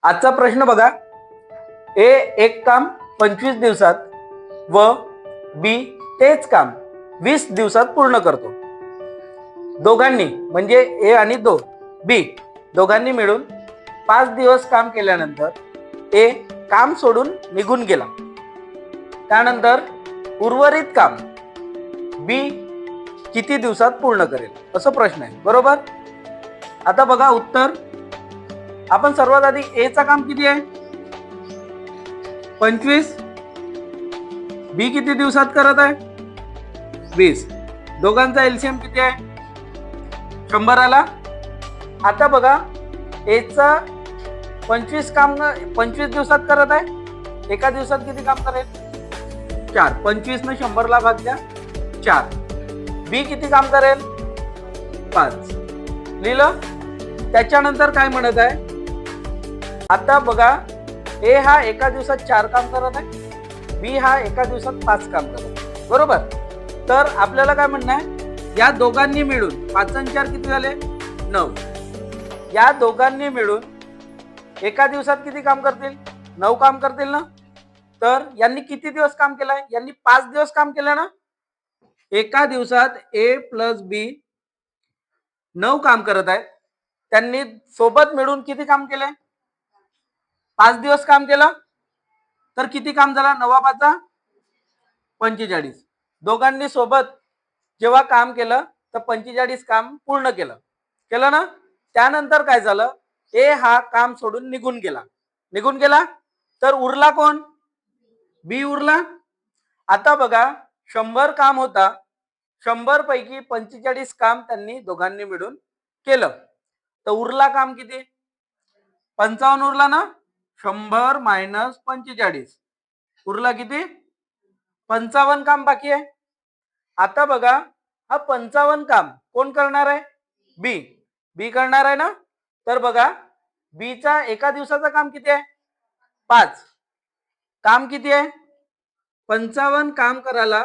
आजचा प्रश्न बघा. ए एक काम 25 दिवसात व बी तेच काम 20 दिवसात पूर्ण करतो. दोघांनी म्हणजे ए आणि बी दोघांनी मिळून 5 दिवस काम केल्यानंतर ए काम सोडून निघून गेला. त्यानंतर उर्वरित काम बी किती दिवसात पूर्ण करेल असं प्रश्न आहे. बरोबर. आता बघा उत्तर. आपण सर्वात आधी ए चा काम किती आहे 25. बी किती दिवसात करत आहे 20. दोघांचा एलसीएम किती आहे 100 आला. आता बघा ए चा 25 दिवसात करत आहे. एका दिवसात किती काम करेल 4. 25 ने 100 ला भाग द्या 4. बी किती काम करेल 5. लिहिलं. त्याच्यानंतर काय म्हणत आहे आता बघा ए हा एका दिवसात 4 काम करत आहे. बी हा एका दिवसात 5 काम करत आहे. बरोबर. तर आपल्याला काय म्हणणं आहे या दोघांनी मिळून 5 आणि 4 किती झाले 9. या दोघांनी मिळून एका दिवसात किती काम करतील 9 काम करतील ना. तर यांनी किती दिवस काम केलंय यांनी 5 दिवस काम केलं ना. एका दिवसात ए प्लस बी 9 काम करत आहेत. त्यांनी सोबत मिळून किती काम केले 5 दिवस काम केलं. तर किती काम झाला 9 5 45. दोघांनी सोबत जेव्हा काम केलं तर 45 काम पूर्ण केलं ना. त्यानंतर काय झालं ए हा काम सोडून निघून गेला. तर उरला कोण बी उरला. आता बघा 100 काम होता. 100 पैकी 45 काम त्यांनी दोघांनी मिळून केलं. तर उरला काम किती 55 उरला ना. 100 मायनस 45 उरला किती 55 काम बाकी आहे. आता बघा हा 55 काम कोण करणार आहे बी करणार आहे ना. तर बघा बी चा एका दिवसाचं काम किती आहे 5. काम किती आहे 55 काम करायला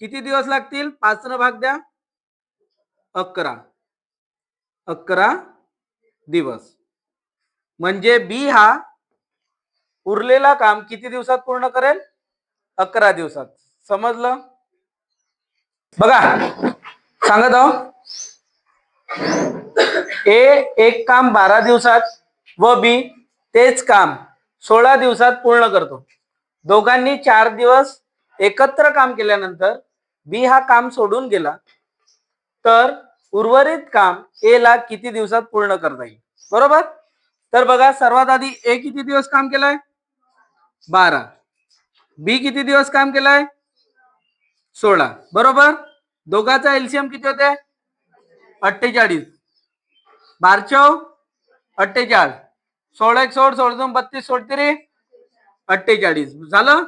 किती दिवस लागतील 5 ने भाग द्या 11 दिवस. म्हणजे बी हा उरलेला काम किती दिवसात पूर्ण करेल 11 दिवसात. समजलं. बघा सांगत आहो ए एक काम 12 दिवसात व बी तेच काम 16 दिवसात पूर्ण करतो. दोघांनी 4 दिवस एकत्र काम केल्यानंतर बी हा काम सोडून गेला. तर उर्वरित काम ए ला किती दिवसात पूर्ण करता येईल. बरोबर. तर बघा सर्वात आधी ए किती दिवस काम केलंय 12. बी किती दिवस काम केलंय 16. बरोबर. दोघांचा एलसीएम किती होते 48. 12 48. 16 16 16 32 33 48 झालं.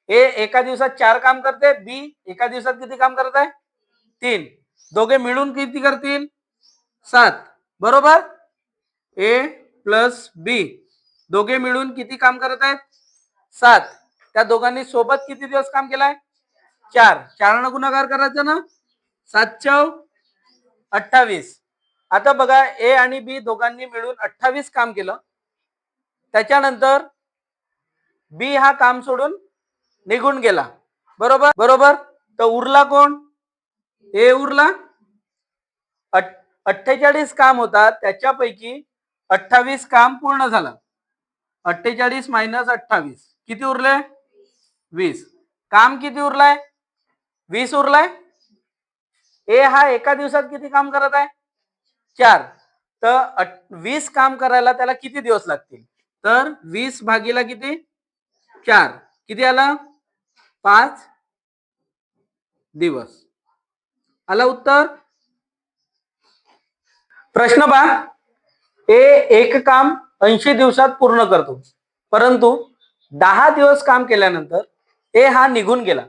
ए एका दिवसात 4 काम करते. बी एका दिवसात किती काम करत आहे 3. दोघे मिळून किती करतील 7. बरोबर. ए प्लस बी दोघे मिळून किती काम करत आहेत 7. त्या दोघांनी सोबत किती दिवस काम केलाय 4. 4 ने गुणाकार करायचा ना 7 चौ 28. आता बघा ए आणि बी दोघांनी मिळून 28 काम केलं. त्याच्यानंतर बी हा काम सोडून निघून गेला. बरोबर. तर उरला कोण ए उरला. 48 काम होता त्याच्यापैकी 28 काम पूर्ण झालं. 48 मायनस 28 किती उरले 20. काम किती उरलाय 20 उरलाय. ए हा एका दिवसात किती काम करत आहे 4. तर 20 काम करायला त्याला किती दिवस लागतील. तर 20 भागीला किती 4 किती आला 5 दिवस. आला उत्तर. प्रश्न पहा. ए एक काम 80 दिवसात पूर्ण करतो. परंतु 10 दिवस काम केल्यानंतर ए हा निघून गेला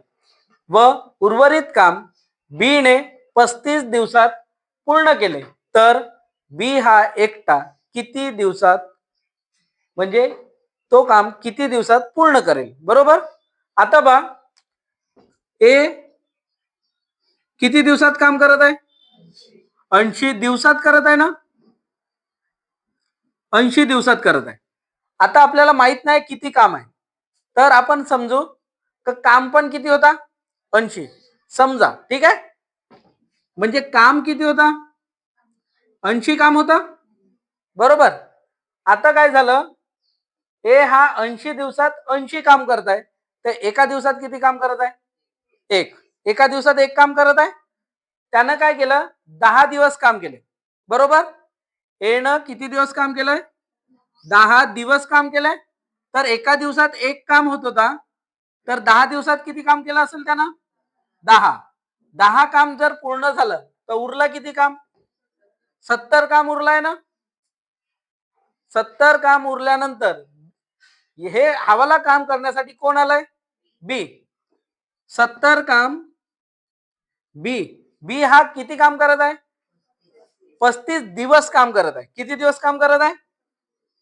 व उर्वरित काम बी ने 35 दिवसात पूर्ण केले. तर बी हा एकटा किती दिवसात म्हणजे तो काम किती दिवसात पूर्ण करेल. बरोबर. आता बा ए किती दिवसात काम करत आहे 80 दिवसात करत आहे ना. 80 दिवसात करत आहे. आता आपल्याला माहित नाही किती काम आहे, तर आपण समजू काम पण किती होता 80 समजा, ठीक आहे. म्हणजे काम किती होता 80 काम होता, बरोबर. आता काय झालं, हे हा 80 दिवसात 80 काम करत आहे, तर एका दिवसात किती काम करत आहे एका दिवसात एक काम करत आहे. त्यानं काय केलं 10 दिवस काम केले, बरोबर. एनं किती दिवस काम केलंय 10 दिवस काम केलंय. तर एका दिवसात एक काम होत होता, तर 10 दिवसात किती काम केलं असेल त्यानं 10 काम जर पूर्ण झालं तर उरलं किती काम 70 काम उरलाय ना. 70 काम उरल्यानंतर हे हवाला काम करण्यासाठी कोण आलंय बी. 70 काम बी बी हा किती काम करत आहे 35 दिवस काम करत आहे. किती दिवस काम करत आहे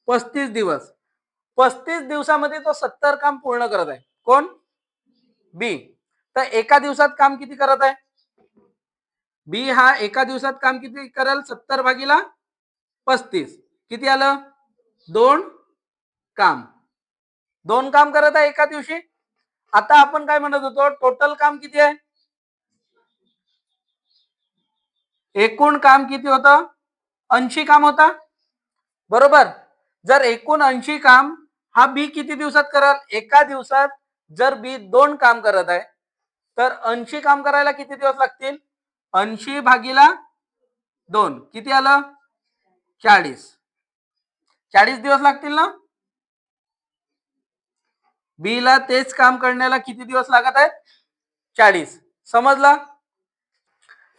35 दिवस. 35 दिवसामध्ये तो 70 काम पूर्ण करत आहे. कोण बी. तर एका दिवसात काम किती करत आहे बी हा एका दिवसात काम किती करेल 70 भागीला 35 किती आलं 2 काम. 2 काम करत आहे एका दिवशी. आता आपण काय म्हणत होतो टोटल काम किती आहे एकूण काम किती होतं 80 काम होता, बरोबर. जर एकूण 80 काम हा बी किती दिवसात करेल एका दिवसात. जर बी 2 काम करत आहे तर 80 काम करायला किती दिवस लागतील 80 भागीला 2 किती आलं 40 दिवस लागतील ना. बी ला तेच काम करण्याला किती दिवस लागत आहेत 40. समजला.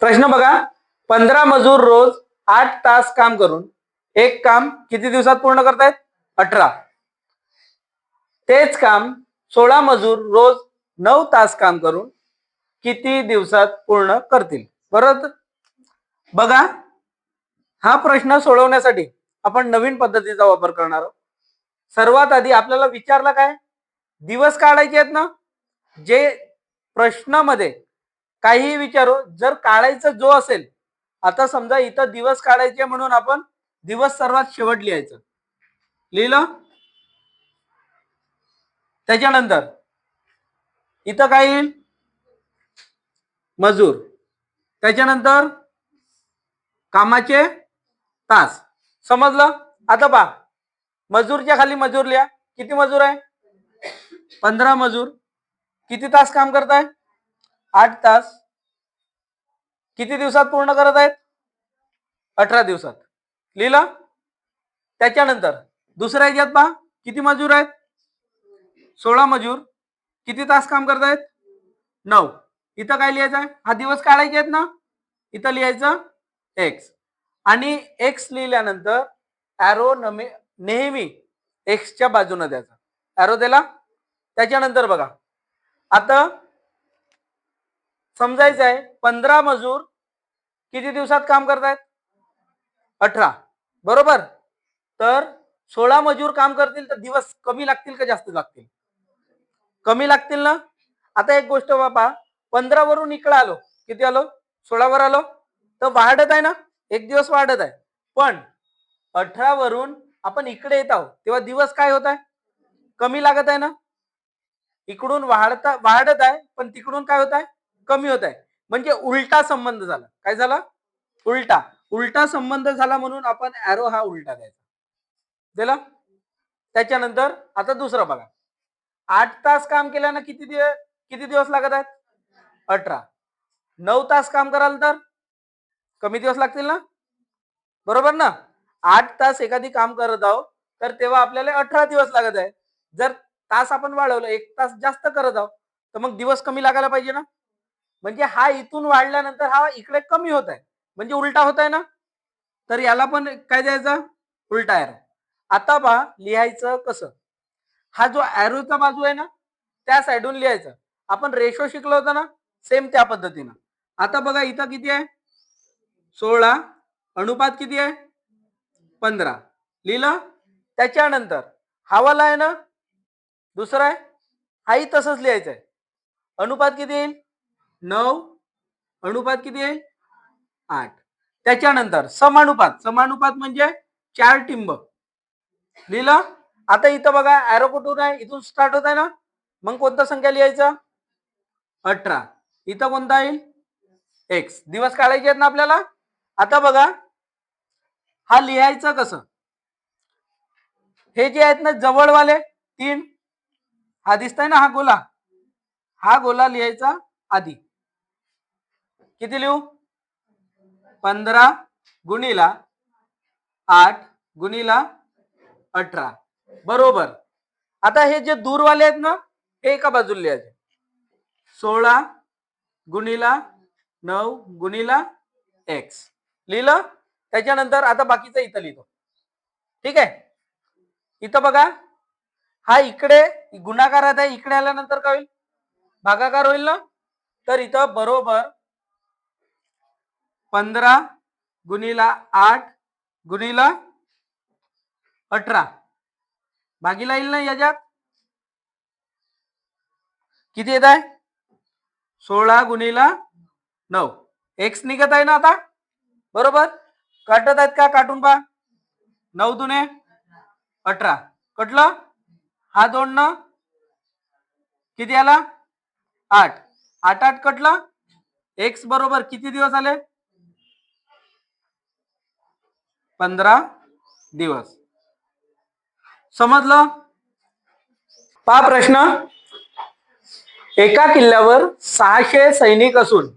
प्रश्न बघा 15 मजूर रोज 8 तास काम करून एक काम किती दिवसात पूर्ण करतायत 18. तेच काम 16 मजूर रोज 9 तास काम करून किती दिवसात पूर्ण करतील, बरोबर. बघा हा प्रश्न सोडवण्यासाठी आपण नवीन पद्धतीचा वापर करणार आहोत. सर्वात आधी आपल्याला विचारला काय दिवस काढायचे आहेत ना. जे प्रश्नामध्ये काहीही विचारू जर काढायचं जो असेल, आता समजा इथं दिवस काढायचे म्हणून आपण दिवस सर्वात शेवट लिहायचं, लिहिलं. त्याच्यानंतर इथं काय येईल मजूर, त्याच्यानंतर कामाचे तास. समजलं. आता पहा मजूरच्या खाली मजूर लिहा. किती मजूर आहे 15 मजूर. किती तास काम करताय 8 तास. किती दिवसात पूर्ण करत आहेत 18 दिवसात. लिहिलं. त्याच्यानंतर दुसऱ्या ह्याच्यात पहा किती मजूर आहेत 16 मजूर. किती तास काम करत आहेत 9. इथं काय लिहायचं आहे हा दिवस काढायचे आहेत ना. इथं लिहायचं एक्स आणि एक्स लिहिल्यानंतर ॲरो नेहमी एक्सच्या बाजूने द्यायचा. ॲरो दिला. त्याच्यानंतर बघा आता समजायचं आहे 15 मजूर किती दिवसात काम करतायत 18, बरोबर. तर 16 मजूर काम करतील तर दिवस कमी लागतील का जास्त लागतील कमी लागतील ना. आता एक गोष्ट बाबा 15 वरून इकडे आलो किती आलो 16 वर आलो तर वाढत आहे ना एक दिवस वाढत आहे. पण 18 वरून आपण इकडे येत आहोत तेव्हा दिवस काय होत आहे कमी लागत आहे ना. इकडून वाढत आहे पण तिकडून काय होत आहे कमी होत आहे. म्हणजे उलटा संबंध झाला. काय झाला उलटा संबंध झाला म्हणून आपण ॲरो हा उलटा द्यायचा दिला. त्याच्यानंतर आता दुसरं बघा 8 तास काम केल्यानं किती दिवस लागत आहेत 18. 9 तास काम कराल तर कमी दिवस लागतील ना, बरोबर ना. 8 तास एखादी काम करत आहोत तर तेव्हा आपल्याला 18 दिवस लागत आहे. जर तास आपण वाढवलं 1 तास जास्त करत आहोत तर मग दिवस कमी लागायला पाहिजे ना. म्हणजे हा इथून वाढल्यानंतर हा इकडे कमी होत आहे म्हणजे उलटा होत आहे ना. तर याला पण काय द्यायचा उलटा ॲरो. आता पहा लिहायचं कसं. हा जो ॲरोचा बाजू आहे ना त्या साइडून लिहायचं. आपण रेशो शिकलो होतो ना सेम त्या पद्धतीनं. आता बघा इथं किती आहे 16 अनुपात किती आहे 15 लिहिलं. त्याच्यानंतर हावाला आहे ना दुसरा आहे हाही तसंच लिहायचं आहे. अनुपात किती येईल 9 अनुपात किती येईल 8. त्याच्यानंतर समानुपात म्हणजे 4 टिंब लिहिलं. आता इथं बघा ॲरो कुठून आहे, इथून स्टार्ट होत आहे ना, मग कोणता संख्या लिहायचा 18. इथं कोणता येईल एक्स. दिवस काढायचे आहेत ना आपल्याला. आता बघा हा लिहायचं कसं. हे जे आहेत ना जवळवाले 3, हा दिसतंय ना हा गोला, हा गोला लिहायचा आधी. किती लिहू 15 गुणिला 8 गुणिला 18 बरोबर. आता हे जे दूरवाले आहेत ना हे एका बाजूला लिहायचे. 16 गुणिला 9 गुणिला एक्स लिहिलं. त्याच्यानंतर आता बाकीचं इथं लिहितो. ठीक आहे. इथं बघा हा इकडे गुणाकारात आहे, इकडे आल्यानंतर काय होईल भागाकार होईल ना. तर इथं बरोबर 15 गुणिला 8 गुणिला 18 भागीला येईल ना. याच्यात किती येत आहे 16 गुणिला 9 एक्स निघत आहे ना आता बरोबर. काटत आहेत का काटून पहा. 9 दुने 18 कटलं. हा 2 न किती आला 8 8 8 कटलं. एक्स बरोबर किती दिवस आले 15 दिवस. समजलं. पहा प्रश्न. एका किल्ल्यावर 600 सैनिक असून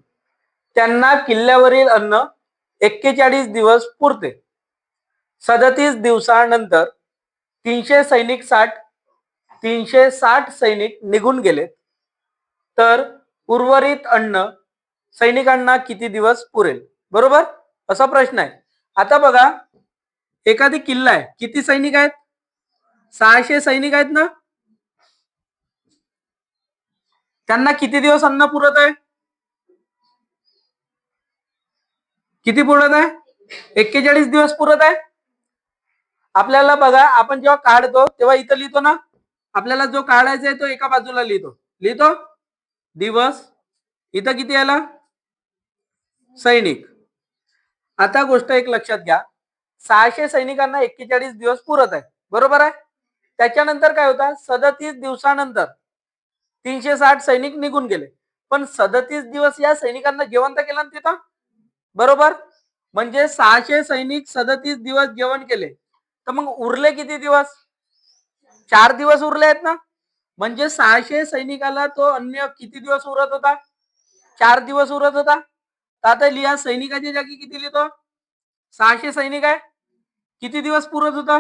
त्यांना किल्ल्यावरील अन्न 41 दिवस पुरते. 37 दिवसानंतर 360 सैनिक निघून गेले तर उर्वरित अन्न सैनिकांना किती दिवस पुरेल. बरोबर असा प्रश्न आहे. आता बघा एखादी किल्ला आहे, किती सैनिक आहेत 600 सैनिक आहेत ना. त्यांना किती दिवस अन्न पुरत आहे, किती पुरत आहे 41 दिवस पुरत आहे. आपल्याला बघा आपण जेव्हा काढतो तेव्हा इथं लिहितो ना, आपल्याला जो काढायचा आहे तो एका बाजूला लिहितो दिवस. इथं किती आला सैनिक. आता गोष्ट एक लक्षात घ्या 600 सैनिकांना 41 दिवस पुरत आहे बरोबर आहे. त्याच्यानंतर काय होता 37 दिवसानंतर 360 सैनिक निघून गेले. पण 37 दिवस या सैनिकांना जेवण तर केलं ना तिथं बरोबर. म्हणजे 600 सैनिक 37 दिवस जेवण केले तर मग उरले किती दिवस 4 दिवस उरले आहेत ना. म्हणजे 600 सैनिकाला तो अन्न किती दिवस उरत होता 4 दिवस उरत होता. तर आता लिहा सैनिकाच्या जागी किती लिहितो 600 सैनिक आहे किती दिवस पुरत होता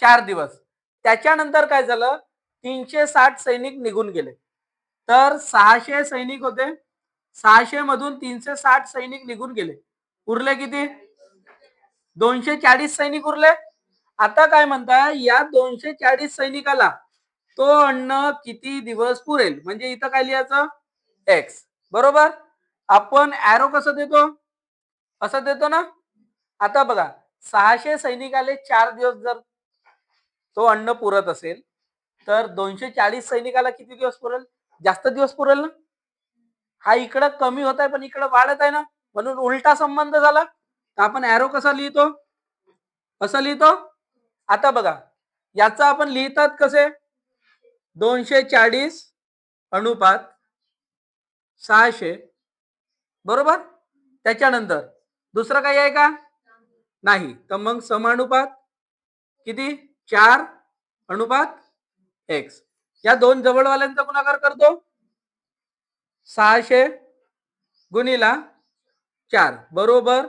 4 दिवस. त्याच्यानंतर काय झालं 360 सैनिक निघून गेले. तर 600 सैनिक होते, 600 मधून 360 सैनिक निघून गेले. उरले किती 240 सैनिक उरले. आता काय म्हणताय या 240 सैनिकाला तो अन्न किती दिवस पुरेल. म्हणजे इथं काय लिहायचं एक्स बरोबर. आपण ॲरो कसं देतो असं देतो ना. आता बघा 600 सैनिकाले 4 दिवस जर तो अन्न पुरत असेल तर 240 सैनिकाला किती दिवस पुरेल जास्त दिवस पुरेल ना. हा इकडं कमी होत आहे पण इकडं वाढत आहे ना, म्हणून उलटा संबंध झाला. तर आपण ॲरो कसा लिहितो असं लिहितो. आता बघा याचा आपण लिहितात कसे 240 अनुपात 600 बरोबर. त्याच्यानंतर दुसरं काही आहे का नाही. तर मग समानुपात किती 4 अनुपात एक्स. या दोन जवळवाल्यांचा गुणाकार करतो 600 गुणिला 4 बरोबर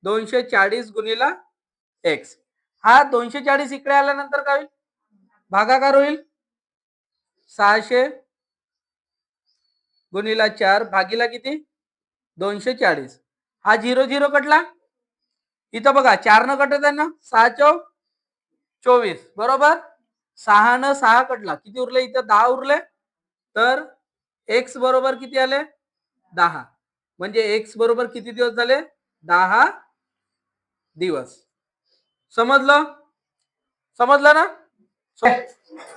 240 गुणिला एक्स. हा 240 इकडे आल्यानंतर काय होईल भागाकार होईल 600 गुणिला 4 भागीला किती 240. हा 0 0 कटला. इथं बघा 4 न कटत आहे ना 6 चौक 24 बरोबर. 6 न 6 कटला किती उरले इथं 10 उरले. तर एक्स बरोबर किती आले 10. म्हणजे एक्स बरोबर किती दिवस झाले 10 दिवस. समजलं ना.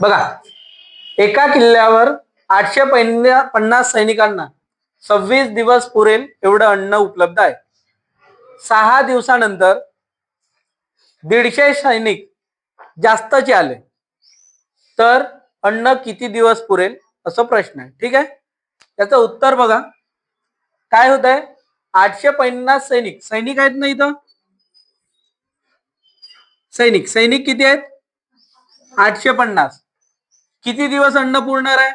बघा एका किल्ल्यावर 850 सैनिकांना 26 दिवस पुरेल एवढं अन्न उपलब्ध आहे. 6 दिवसानंतर 150 सैनिक जास्तचे आले तर अन्न किती दिवस पुरेल असं प्रश्न आहे. ठीक आहे, त्याचं उत्तर बघा काय होत आहे. 850 सैनिक आहेत ना इथं. सैनिक किती आहेत? 850. किती दिवस अन्न पुरणार आहे?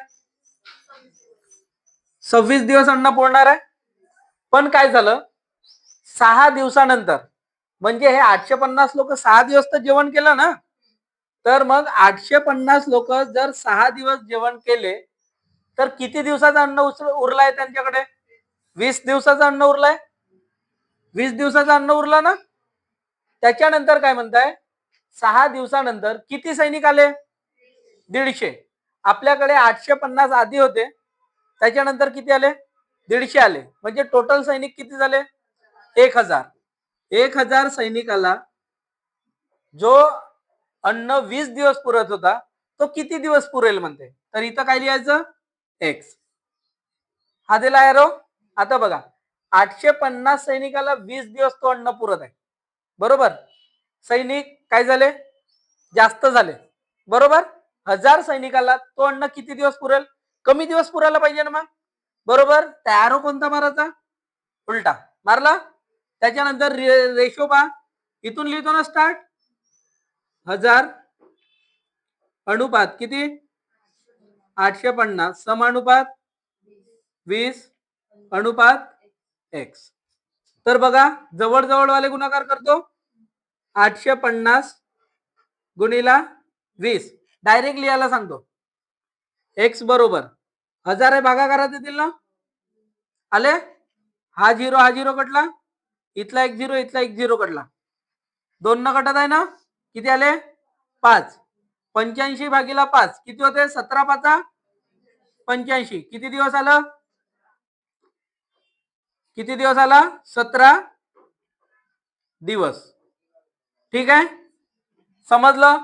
26 दिवस अन्न पुरणार आहे. पण काय झालं, 6 दिवसानंतर म्हणजे हे 850 लोक 6 दिवस तर जेवण केलं ना, तर मग 850 लोक जर 6 दिवस जेवण केले तर किती दिवसाचं अन्न उरलाय त्यांच्याकडे? 20 दिवसाचं अन्न उरलाय. 20 दिवसाचं अन्न उरलं ना. त्याच्यानंतर काय म्हणताय, 6 दिवसानंतर किती सैनिक आले? 150. आपल्याकडे 850 आधी होते, त्याच्यानंतर किती आले? 150 आले. म्हणजे टोटल सैनिक किती झाले? 1000. 1000 सैनिकाला जो अन्न 20 दिवस पुरत होता तो किती दिवस पुरेल म्हणते. तर इथं काय लिहायचं? एक्स. हा दिला एरो. आता बघा 850 सैनिकाला 20 दिवस तो अन्न पुरत आहे. बरोबर. सैनिक काय झाले? जास्त झाले. बरोबर. 1000 सैनिकाला तो अन्न किती दिवस पुरेल? कमी दिवस पुरायला पाहिजे ना मग. बरोबर. त्या एरो कोणता मारायचा? उलटा मारला. त्याच्यानंतर रेशो पहा, इथून लिहितो ना स्टार्ट. 1000 अनुपात किती? 850 समानुपात 20 अनुपात एक्स. तर बघा जवळ जवळ वाले गुणाकार करतो. 850 गुणिला 20 डायरेक्ट लिहायला सांगतो. एक्स बरोबर 1000 आहे भागाकारात येतील ना. आले. हा 0 कटला. इथला 1 0 इथला 1 0 कटला. 2 न कटत आहे ना. किती आले? 5. 85 भागीला 5 किती होते? 17 5 85. किती दिवस आलं? किती दिवस आला? 17 दिवस. ठीक आहे, समजलं.